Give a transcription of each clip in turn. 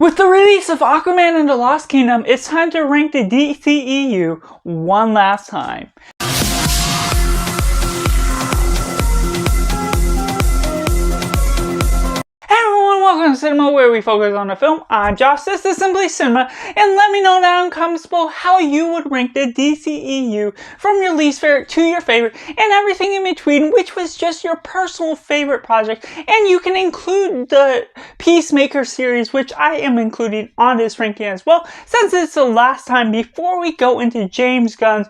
With the release of Aquaman and the Lost Kingdom, it's time to rank the DCEU one last time. Welcome to Cinema, where we focus on the film. I'm Josh, this is Simply Cinema, and let me know down in the comments below how you would rank the DCEU from your least favorite to your favorite, and everything in between, which was just your personal favorite project. And you can include the Peacemaker series, which I am including on this ranking as well, since it's the last time before we go into James Gunn's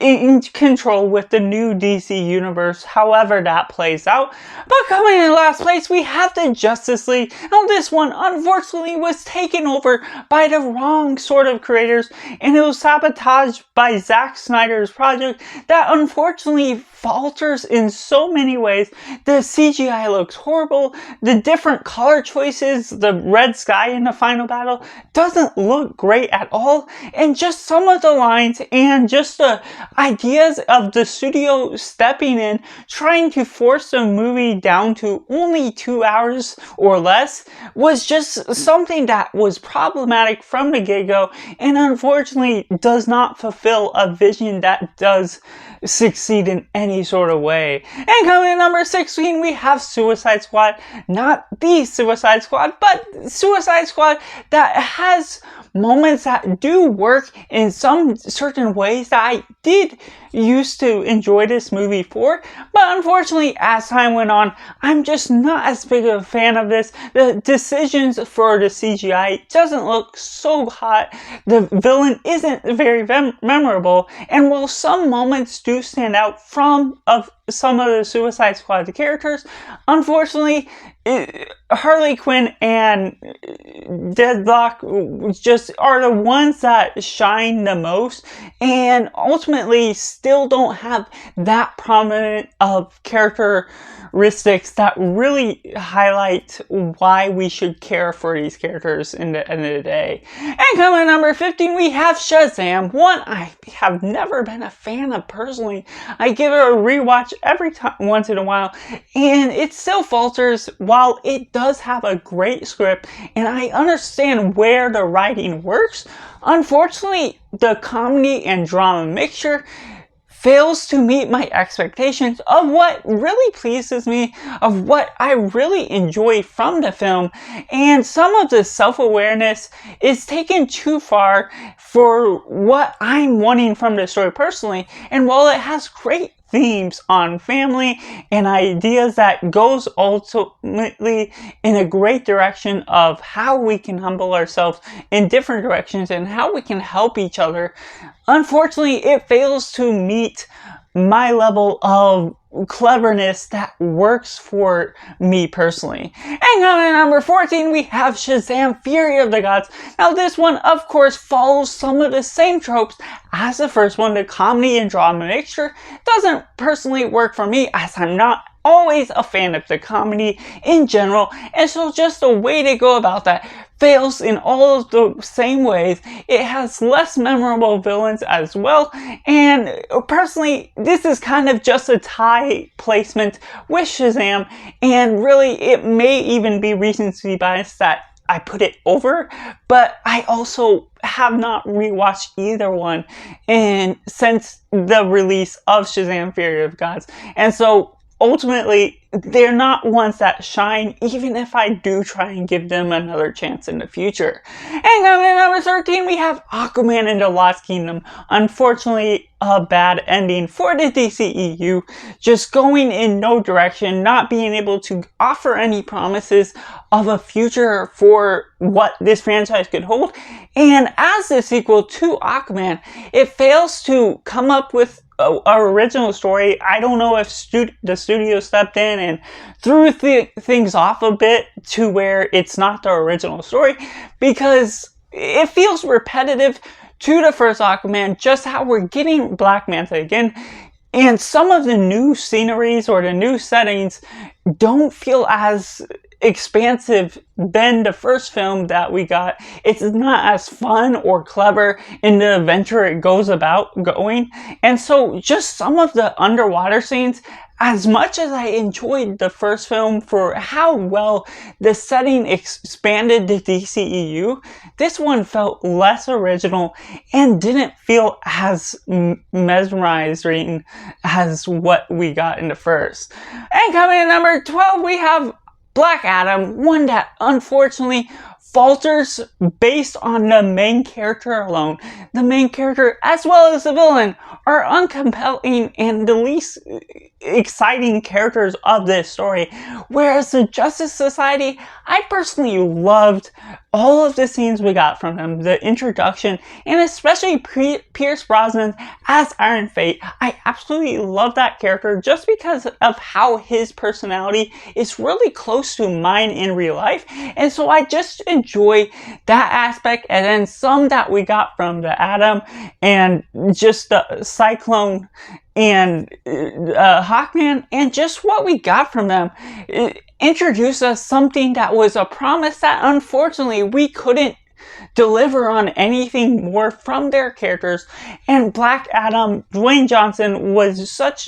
in control with the new DC universe, however that plays out. But coming in last place, we have the Justice League. Now this one unfortunately was taken over by the wrong sort of creators, and it was sabotaged by Zack Snyder's project that unfortunately falters in so many ways. The CGI looks horrible, the different color choices, the red sky in the final battle doesn't look great at all, and just some of the lines and just the ideas of the studio stepping in, trying to force the movie down to only 2 hours or less, was just something that was problematic from the get-go, and unfortunately does not fulfill a vision that does succeed in any sort of way. And coming in number 16, we have Suicide Squad. Not the Suicide Squad, but Suicide Squad that has moments that do work in some certain ways that I did used to enjoy this movie for, but unfortunately as time went on, I'm just not as big of a fan of this. The decisions for the CGI doesn't look so hot, the villain isn't very memorable, and while some moments do stand out from some of the Suicide Squad characters, unfortunately Harley Quinn and Deadlock just are the ones that shine the most, and ultimately still don't have that prominent of characteristics that really highlight why we should care for these characters in the end of the day. And coming at number 15, we have Shazam, one I have never been a fan of personally. I give it a rewatch every time, once in a while, and it still falters. While it does have a great script and I understand where the writing works, unfortunately the comedy and drama mixture fails to meet my expectations of what really pleases me, of what I really enjoy from the film, and some of the self-awareness is taken too far for what I'm wanting from the story personally. And while it has great themes on family and ideas that goes ultimately in a great direction of how we can humble ourselves in different directions and how we can help each other, unfortunately it fails to meet my level of cleverness that works for me personally. And coming at number 14, we have Shazam! Fury of the Gods. Now this one of course follows some of the same tropes as the first one. The comedy and drama mixture doesn't personally work for me, as I'm not always a fan of the comedy in general, and so just the way they go about that fails in all of the same ways. It has less memorable villains as well, and personally this is kind of just a tie placement with Shazam, and really it may even be recency bias that I put it over, but I also have not rewatched either one since the release of Shazam! Fury of Gods, and so ultimately they're not ones that shine, even if I do try and give them another chance in the future. And coming at number 13, we have Aquaman and the Lost Kingdom. Unfortunately, a bad ending for the DCEU, just going in no direction, not being able to offer any promises of a future for what this franchise could hold. And as the sequel to Aquaman, it fails to come up with our original story. I don't know if the studio stepped in and threw things off a bit to where it's not the original story, because it feels repetitive to the first Aquaman, just how we're getting Black Manta again, and some of the new sceneries or the new settings don't feel as expansive than the first film that we got. It's not as fun or clever in the adventure it goes about going, and so just some of the underwater scenes as much as I enjoyed the first film for how well the setting expanded the DCEU, this one felt less original and didn't feel as mesmerizing as what we got in the first. And coming in number 12, we have Black Adam, one that unfortunately falters based on the main character alone. The main character, as well as the villain, are uncompelling and the least exciting characters of this story. Whereas the Justice Society, I personally loved all of the scenes we got from them, the introduction, and especially Pierce Brosnan as Iron Fate. I absolutely love that character just because of how his personality is really close to mine in real life, and so I just enjoy that aspect. And then some that we got from the Atom and just the Cyclone and Hawkman, and just what we got from them introduced us something that was a promise that unfortunately we couldn't deliver on anything more from their characters. And Black Adam, Dwayne Johnson, was such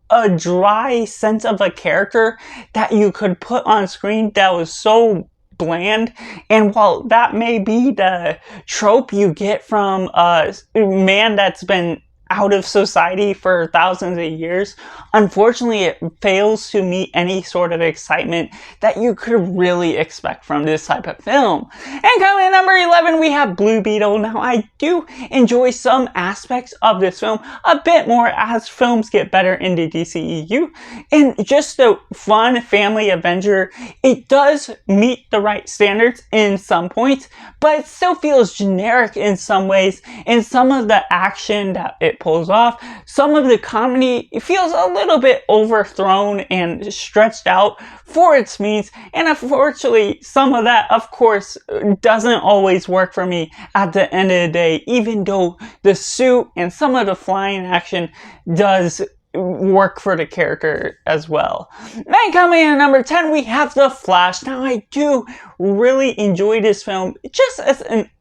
a dry sense of a character that you could put on screen that was so bland. And while that may be the trope you get from a man that's been out of society for thousands of years, unfortunately it fails to meet any sort of excitement that you could really expect from this type of film. And coming in number 11, we have Blue Beetle. Now, I do enjoy some aspects of this film a bit more as films get better in the DCEU, and just a fun family Avenger. It does meet the right standards in some points, but it still feels generic in some ways. In some of the action that it pulls off, some of the comedy, it feels a little bit overthrown and stretched out for its means, and unfortunately some of that, of course, doesn't always work for me at the end of the day, even though the suit and some of the flying action does work for the character as well. Then coming in at number 10, we have The Flash. Now, I do really enjoy this film just as an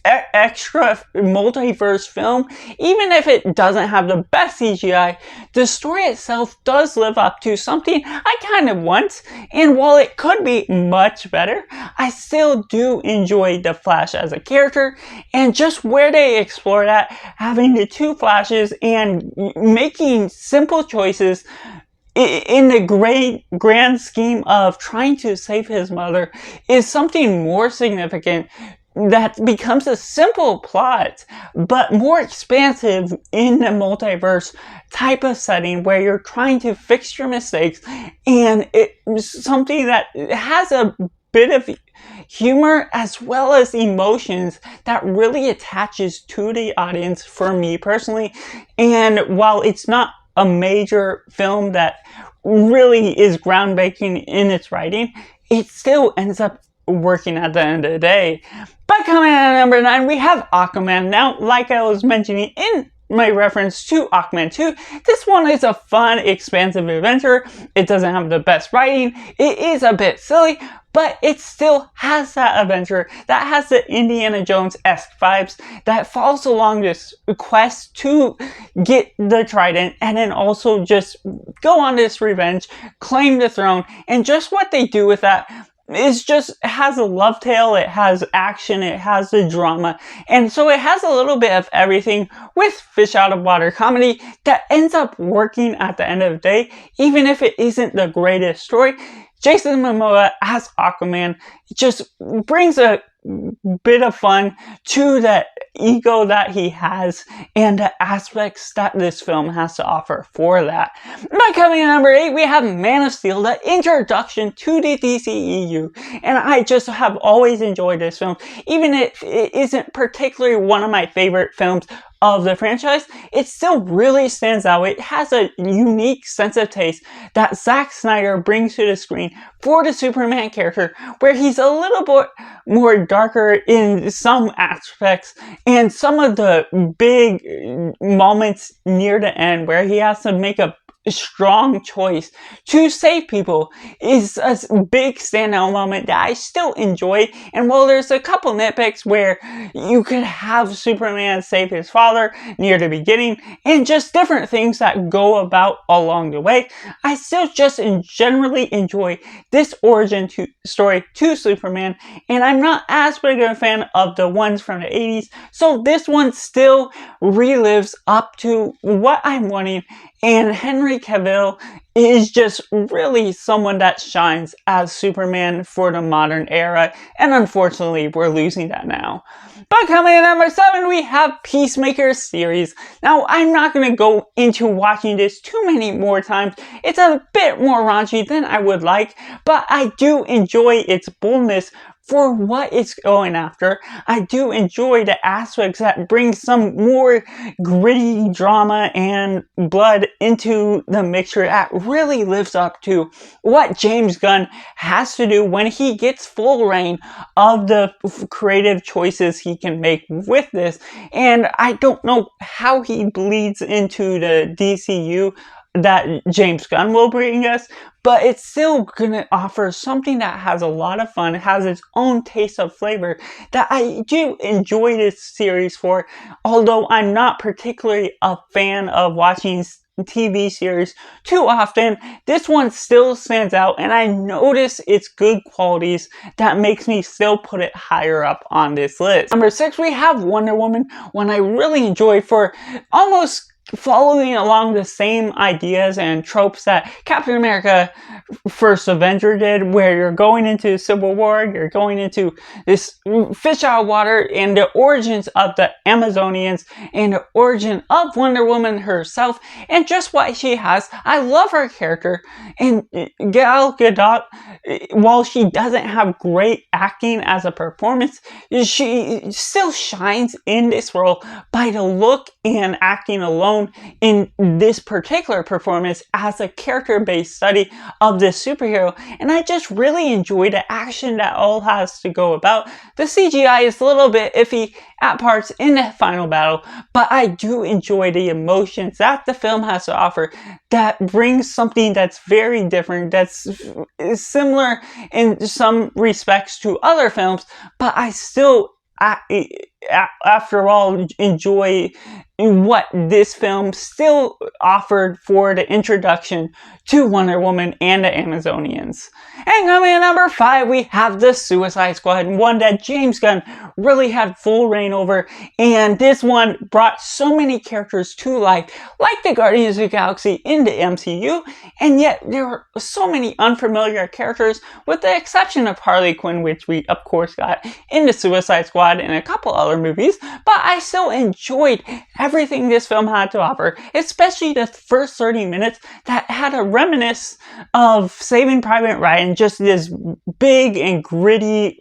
extra multiverse film. Even if it doesn't have the best CGI, the story itself does live up to something I kind of want, and while it could be much better, I still do enjoy the Flash as a character, and just where they explore that, having the two Flashes and making simple choices in the grand scheme of trying to save his mother is something more significant that becomes a simple plot, but more expansive in the multiverse type of setting where you're trying to fix your mistakes, and it's something that has a bit of humor as well as emotions that really attaches to the audience for me personally. And while it's not a major film that really is groundbreaking in its writing, it still ends up working at the end of the day. But coming in at number 9, we have Aquaman. Now, like I was mentioning in my reference to Aquaman 2, this one is a fun, expansive adventure. It doesn't have the best writing. It is a bit silly, but it still has that adventure that has the Indiana Jones-esque vibes that follows along this quest to get the trident and then also just go on this revenge, claim the throne, and just what they do with that is just, it has a love tale, it has action, it has the drama, and so it has a little bit of everything with fish out of water comedy that ends up working at the end of the day, even if it isn't the greatest story. Jason Momoa as Aquaman just brings a bit of fun to the ego that he has and the aspects that this film has to offer for that. But coming in at number 8, we have Man of Steel, the introduction to the DCEU, and I just have always enjoyed this film, even if it isn't particularly one of my favorite films of the franchise. It still really stands out. It has a unique sense of taste that Zack Snyder brings to the screen for the Superman character, where he's a little bit more darker in some aspects, and some of the big moments near the end where he has to make a strong choice to save people is a big standout moment that I still enjoy. And while there's a couple nitpicks where you could have Superman save his father near the beginning and just different things that go about along the way, I still just generally enjoy this origin story to Superman, and I'm not as big of a fan of the ones from the 80s, so this one still relives up to what I'm wanting, and Henry Cavill is just really someone that shines as Superman for the modern era, and unfortunately we're losing that now. But coming in at number 7, we have Peacemaker series. Now, I'm not going to go into watching this too many more times. It's a bit more raunchy than I would like, but I do enjoy its boldness for what it's going after. I do enjoy the aspects that bring some more gritty drama and blood into the mixture that really lives up to what James Gunn has to do when he gets full reign of the creative choices he can make with this. And I don't know how he bleeds into the DCU that James Gunn will bring us, but it's still gonna offer something that has a lot of fun, has its own taste of flavor that I do enjoy this series for, although I'm not particularly a fan of watching TV series too often. This one still stands out, and I notice its good qualities that makes me still put it higher up on this list. Number 6, we have Wonder Woman, one I really enjoy for almost following along the same ideas and tropes that Captain America First Avenger did, where you're going into Civil War, you're going into this fish out of water, and the origins of the Amazonians, and the origin of Wonder Woman herself, and just what she has. I love her character, and Gal Gadot, while she doesn't have great acting as a performance, she still shines in this role by the look and acting alone in this particular performance as a character-based study of this superhero, and I just really enjoy the action that all has to go about. The CGI is a little bit iffy at parts in the final battle, but I do enjoy the emotions that the film has to offer that brings something that's very different, that's similar in some respects to other films, but I still, after all, enjoy what this film still offered for the introduction to Wonder Woman and the Amazonians. And coming in at number 5, we have the Suicide Squad, one that James Gunn really had full reign over, and this one brought so many characters to life, like the Guardians of the Galaxy in the MCU, and yet there were so many unfamiliar characters, with the exception of Harley Quinn, which we of course got in the Suicide Squad and a couple other movies, but I still enjoyed everything this film had to offer, especially the first 30 minutes that had a reminiscence of Saving Private Ryan, just this big and gritty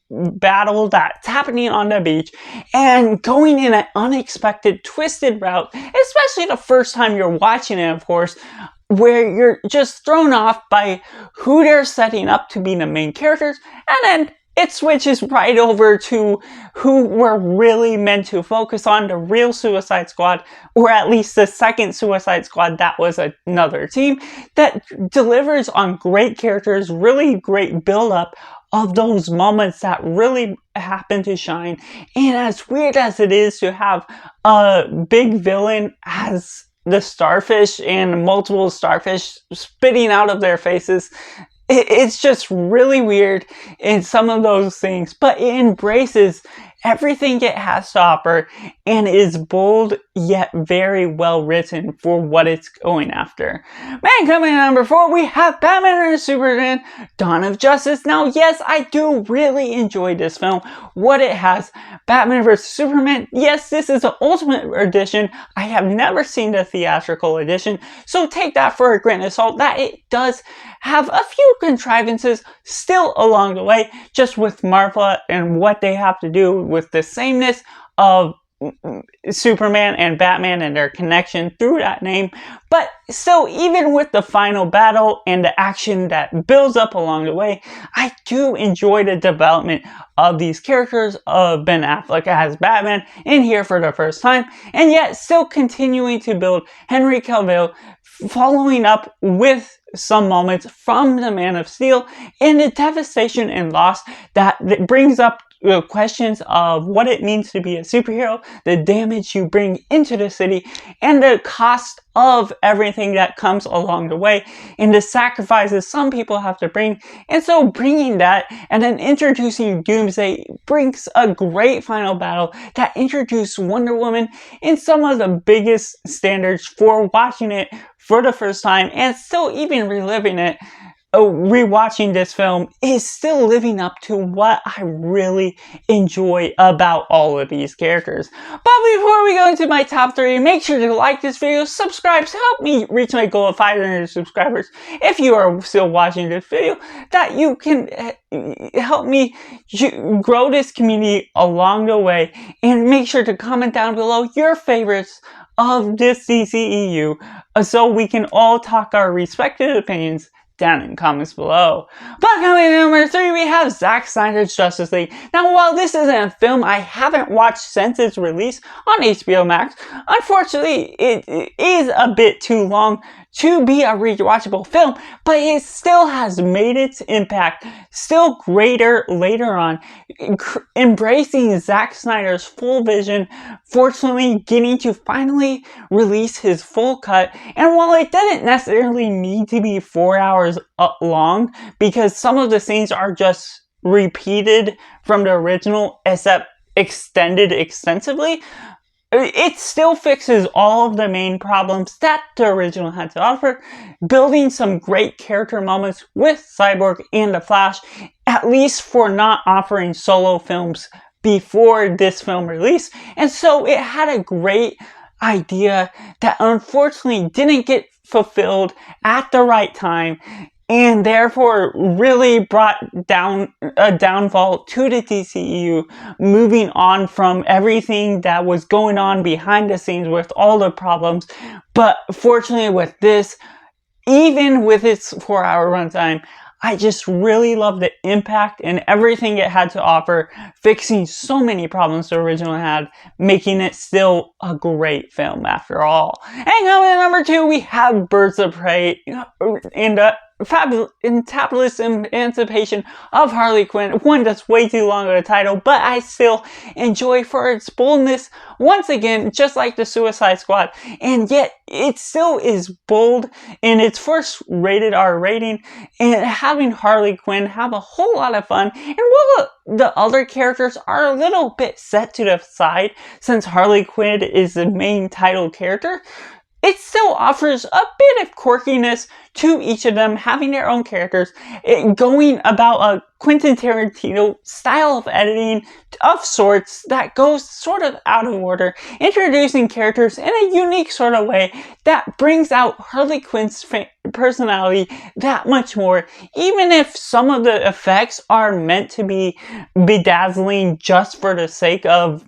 battle that's happening on the beach and going in an unexpected, twisted route, especially the first time you're watching it, of course, where you're just thrown off by who they're setting up to be the main characters, and then it switches right over to who we're really meant to focus on, the real Suicide Squad, or at least the second Suicide Squad that was another team that delivers on great characters, really great build-up of those moments that really happen to shine. And as weird as it is to have a big villain as the starfish and multiple starfish spitting out of their faces, it's just really weird in some of those things, but it embraces everything it has to offer and is bold yet very well written for what it's going after. Man, coming in at number 4, we have Batman and Superman Dawn of Justice. Now, yes, I do really enjoy this film, what it has. Batman vs. Superman, yes, this is the Ultimate Edition. I have never seen the theatrical edition, so take that for a grain of salt, that it does have a few contrivances still along the way, just with Marvel and what they have to do with the sameness of Superman and Batman and their connection through that name. But still, even with the final battle and the action that builds up along the way, I do enjoy the development of these characters, of Ben Affleck as Batman in here for the first time, and yet still continuing to build Henry Cavill, following up with some moments from the Man of Steel and the devastation and loss that brings up questions of what it means to be a superhero, the damage you bring into the city, and the cost of everything that comes along the way, and the sacrifices some people have to bring. And so bringing that and then introducing Doomsday brings a great final battle that introduced Wonder Woman in some of the biggest standards for watching it for the first time, and still even reliving it. Rewatching this film is still living up to what I really enjoy about all of these characters. But before we go into my top 3, make sure to like this video, subscribe to help me reach my goal of 500 subscribers. If you are still watching this video, that you can help me grow this community along the way, and make sure to comment down below your favorites of this DCEU so we can all talk our respective opinions down in comments below. But coming in number 3, we have Zack Snyder's Justice League. Now, while this isn't a film I haven't watched since its release on HBO Max, unfortunately, it is a bit too long to be a rewatchable film, but it still has made its impact still greater later on, embracing Zack Snyder's full vision, fortunately getting to finally release his full cut. And while it didn't necessarily need to be 4 hours long, because some of the scenes are just repeated from the original except extended extensively, it still fixes all of the main problems that the original had to offer, building some great character moments with Cyborg and the Flash, at least for not offering solo films before this film release. And so it had a great idea that unfortunately didn't get fulfilled at the right time, and therefore really brought down a downfall to the DCEU, moving on from everything that was going on behind the scenes with all the problems. But fortunately with this, even with its 4-hour runtime, I just really love the impact and everything it had to offer, fixing so many problems the original had, making it still a great film after all. And coming in number 2, we have Birds of Prey and the fabulous emancipation of Harley Quinn. One that's way too long of a title, but I still enjoy for its boldness once again, just like the Suicide Squad, and yet it still is bold in its first rated R rating, and having Harley Quinn have a whole lot of fun. And while the other characters are a little bit set to the side, since Harley Quinn is the main title character, it still offers a bit of quirkiness to each of them, having their own characters, going about a Quentin Tarantino style of editing of sorts that goes sort of out of order, introducing characters in a unique sort of way that brings out Harley Quinn's personality that much more, even if some of the effects are meant to be bedazzling just for the sake of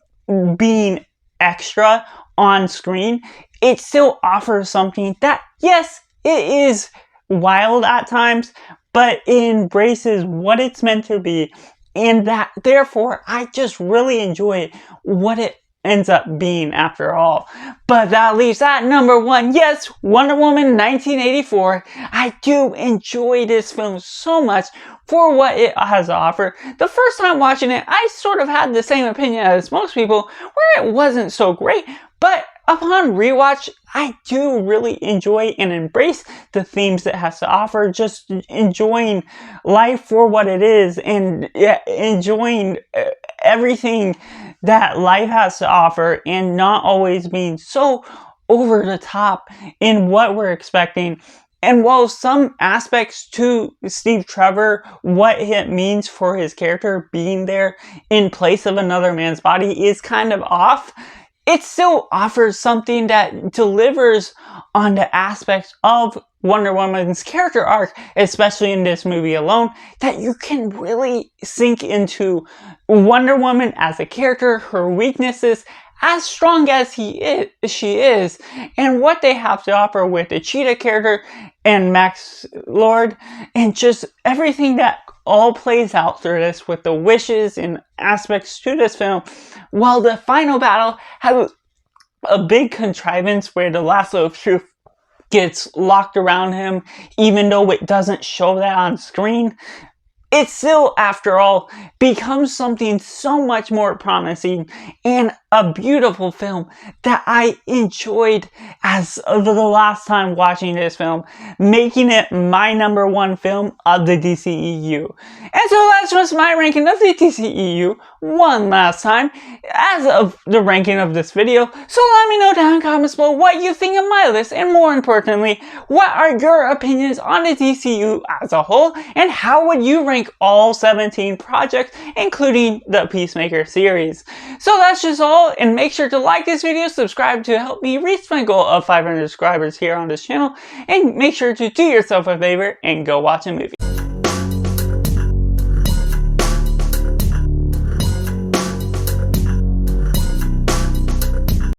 being extra on screen. It still offers something that, yes, it is wild at times, but it embraces what it's meant to be, and that, therefore, I just really enjoy what it ends up being after all. But that leaves at number 1, yes, Wonder Woman 1984. I do enjoy this film so much for what it has to offer. The first time watching it, I sort of had the same opinion as most people, where it wasn't so great, but upon rewatch, I do really enjoy and embrace the themes it has to offer, just enjoying life for what it is, and enjoying everything that life has to offer, and not always being so over the top in what we're expecting. And while some aspects to Steve Trevor, what it means for his character being there in place of another man's body is kind of off, it still offers something that delivers on the aspects of Wonder Woman's character arc, especially in this movie alone, that you can really sink into Wonder Woman as a character, her weaknesses, as strong as she is, and what they have to offer with the Cheetah character and Max Lord, and just everything that all plays out through this with the wishes and aspects to this film. While the final battle has a big contrivance where the lasso of truth gets locked around him, even though it doesn't show that on screen, it still, after all, becomes something so much more promising and a beautiful film that I enjoyed as of the last time watching this film, making it my #1 film of the DCEU. And so that's just my ranking of the DCEU one last time as of the ranking of this video. So let me know down in the comments below what you think of my list, and more importantly, what are your opinions on the DCEU as a whole, and how would you rank all 17 projects, including the Peacemaker series. So that's just all, and make sure to like this video, subscribe to help me reach my goal of 500 subscribers here on this channel, and make sure to do yourself a favor and go watch a movie.